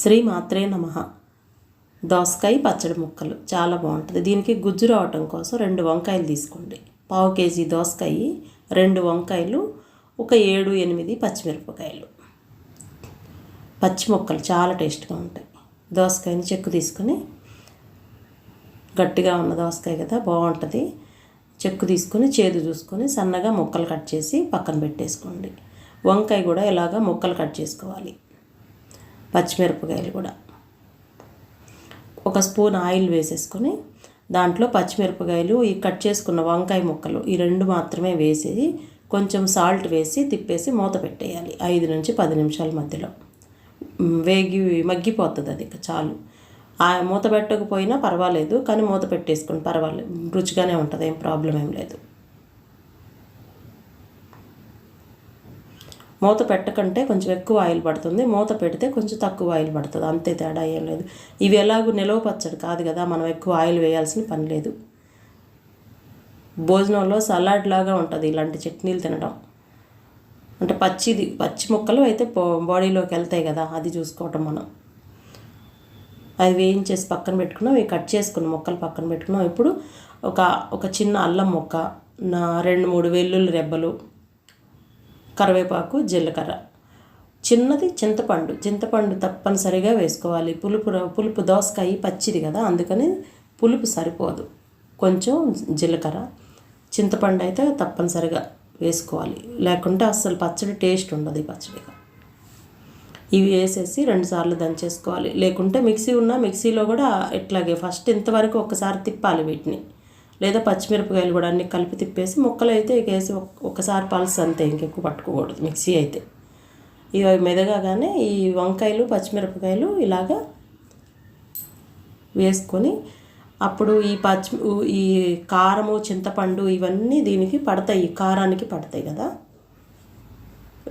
శ్రీ మాత్రే నమః. దోసకాయ పచ్చడి ముక్కలు చాలా బాగుంటుంది. దీనికి గుజ్జు రావటం కోసం 2 వంకాయలు తీసుకోండి. 1/2 కేజీ దోసకాయ, 2 వంకాయలు, ఒక 7-8 పచ్చిమిరపకాయలు. పచ్చి ముక్కలు చాలా టేస్ట్గా ఉంటాయి. దోసకాయని చెక్కు తీసుకొని, గట్టిగా ఉన్న దోసకాయ కదా బాగుంటుంది. చెక్కు తీసుకొని చేదు చూసుకొని సన్నగా ముక్కలు కట్ చేసి పక్కన పెట్టేసుకోండి. వంకాయ కూడా ఇలాగా ముక్కలు కట్ చేసుకోవాలి. పచ్చిమిరపకాయలు కూడా ఒక స్పూన్ ఆయిల్ వేసేసుకొని దాంట్లో పచ్చిమిరపకాయలు, ఈ కట్ చేసుకున్న వంకాయ ముక్కలు ఈ 2 మాత్రమే వేసి కొంచెం సాల్ట్ వేసి తిప్పేసి మూత పెట్టేయాలి. 5 నుంచి 10 నిమిషాల మధ్యలో మగ్గిపోతుంది. అది చాలు. మూత పెట్టకపోయినా పర్వాలేదు, కానీ మూత పెట్టేసుకోండి, పర్వాలేదు, రుచిగానే ఉంటుంది, ఏం ప్రాబ్లం ఏం లేదు. మూత పెట్టకంటే కొంచెం ఎక్కువ ఆయిల్ పడుతుంది, మూత పెడితే కొంచెం తక్కువ ఆయిల్ పడుతుంది, అంతే, తేడా ఏం లేదు. ఇవి ఎలాగూ నిలవ పచ్చడి కాదు కదా, మనం ఎక్కువ ఆయిల్ వేయాల్సిన పని లేదు. భోజనంలో సలాడ్ లాగా ఉంటుంది ఇలాంటి చట్నీలు తినడం. అంటే పచ్చి ముక్కలు అయితే బాడీలోకి వెళ్తాయి కదా, అది చూసుకోవటం మనం. అది వేయించేసి పక్కన పెట్టుకున్నాం, ఇవి కట్ చేసుకున్న ముక్కలు పక్కన పెట్టుకున్నాం. ఇప్పుడు ఒక చిన్న అల్లం ముక్క, 2-3 వెల్లుల్లి రెబ్బలు, కరివేపాకు, జీలకర్ర, చిన్నది చింతపండు తప్పనిసరిగా వేసుకోవాలి. పులుపు దోసకాయ పచ్చిది కదా, అందుకని పులుపు సరిపోదు. కొంచెం జీలకర్ర, చింతపండు అయితే తప్పనిసరిగా వేసుకోవాలి, లేకుంటే అస్సలు పచ్చడి టేస్ట్ ఉండదు ఈ పచ్చడిగా. ఇవి వేసేసి 2 సార్లు దంచేసుకోవాలి. లేకుంటే మిక్సీలో కూడా ఇట్లాగే ఫస్ట్ ఇంతవరకు ఒకసారి తిప్పాలి వీటిని, లేదా పచ్చిమిరపకాయలు కూడా అన్నీ కలిపి తిప్పేసి ముక్కలు అయితే వేసి ఒకసారి పల్స్, అంతే, ఇంకెక్కువ పట్టుకోకూడదు మిక్సీ అయితే. ఇవి మెదగానే ఈ వంకాయలు పచ్చిమిరపకాయలు ఇలాగా వేసుకొని అప్పుడు ఈ కారము, చింతపండు ఇవన్నీ దీనికి పడతాయి, కారానికి పడతాయి కదా,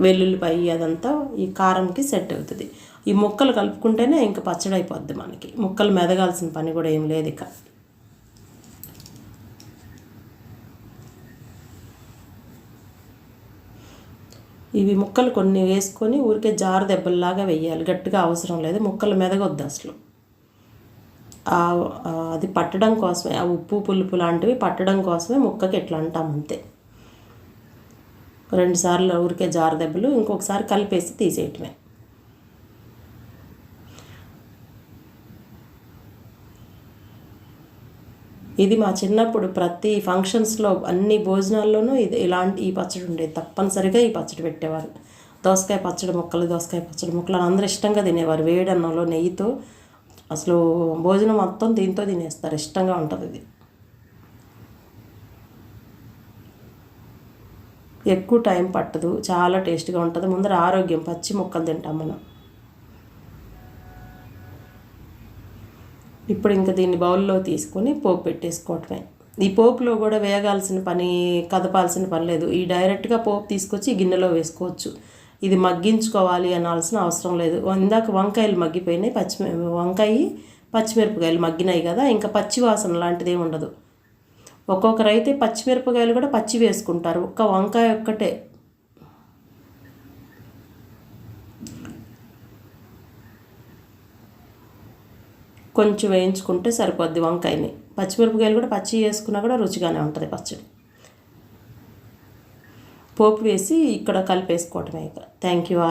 వెల్లుల్లిపాయ అదంతా ఈ కారంకి సెట్ అవుతుంది. ఈ ముక్కలు కలుపుకుంటేనే ఇంకా పచ్చడి అయిపోద్ది మనకి. ముక్కలు మెదగాల్సిన పని కూడా ఏం లేదు ఇక. ఇవి ముక్కలు కొన్ని వేసుకొని ఊరికే జారు దెబ్బల్లాగా వేయాలి, గట్టిగా అవసరం లేదు. ముక్కలు మెదగొద్దు అసలు. అది పట్టడం కోసమే, ఆ ఉప్పు పులుపు లాంటివి పట్టడం కోసమే ముక్కకి ఎట్లా అంటాం, అంతే. 2 సార్లు ఊరికే జారు దెబ్బలు, ఇంకొకసారి కలిపేసి తీసేయటమే. ఇది మా చిన్నప్పుడు ప్రతి ఫంక్షన్స్లో, అన్ని భోజనాల్లోనూ ఈ పచ్చడి ఉండేది. తప్పనిసరిగా ఈ పచ్చడి పెట్టేవారు. దోసకాయ పచ్చడి ముక్కలు అందరూ ఇష్టంగా తినేవారు. వేడన్నంలో నెయ్యితో అసలు భోజనం మొత్తం దీంతో తినేస్తారు, ఇష్టంగా ఉంటుంది ఇది. ఎక్కువ టైం పట్టదు, చాలా టేస్ట్గా ఉంటుంది. ముందర ఆరోగ్యం, పచ్చి ముక్కలు తింటాం మనం. ఇప్పుడు ఇంకా దీన్ని బౌల్లో తీసుకొని పోపు పెట్టేసుకోవటమే. ఈ పోపులో కూడా వేగాల్సిన పని, కదపాల్సిన పని లేదు. ఈ డైరెక్ట్గా పోపు తీసుకొచ్చి గిన్నెలో వేసుకోవచ్చు. ఇది మగ్గించుకోవాలి అనాల్సిన అవసరం లేదు. ఇందాక వంకాయలు మగ్గిపోయినాయి, వంకాయ పచ్చిమిరపకాయలు మగ్గినాయి కదా, ఇంకా పచ్చి వాసన లాంటిదే ఉండదు. ఒక్కొక్కరు అయితే పచ్చిమిరపకాయలు కూడా పచ్చి వేసుకుంటారు, ఒక్క వంకాయ ఒక్కటే. కొంచెం వేయించుకుంటే సరిపోద్ది వంకాయని. పచ్చిమిరపకాయలు కూడా పచ్చి వేసుకున్నా కూడా రుచిగానే ఉంటుంది పచ్చడి. పోపు వేసి ఇక్కడ కలిపేసుకోవటమే. ఇక థ్యాంక్ యూ.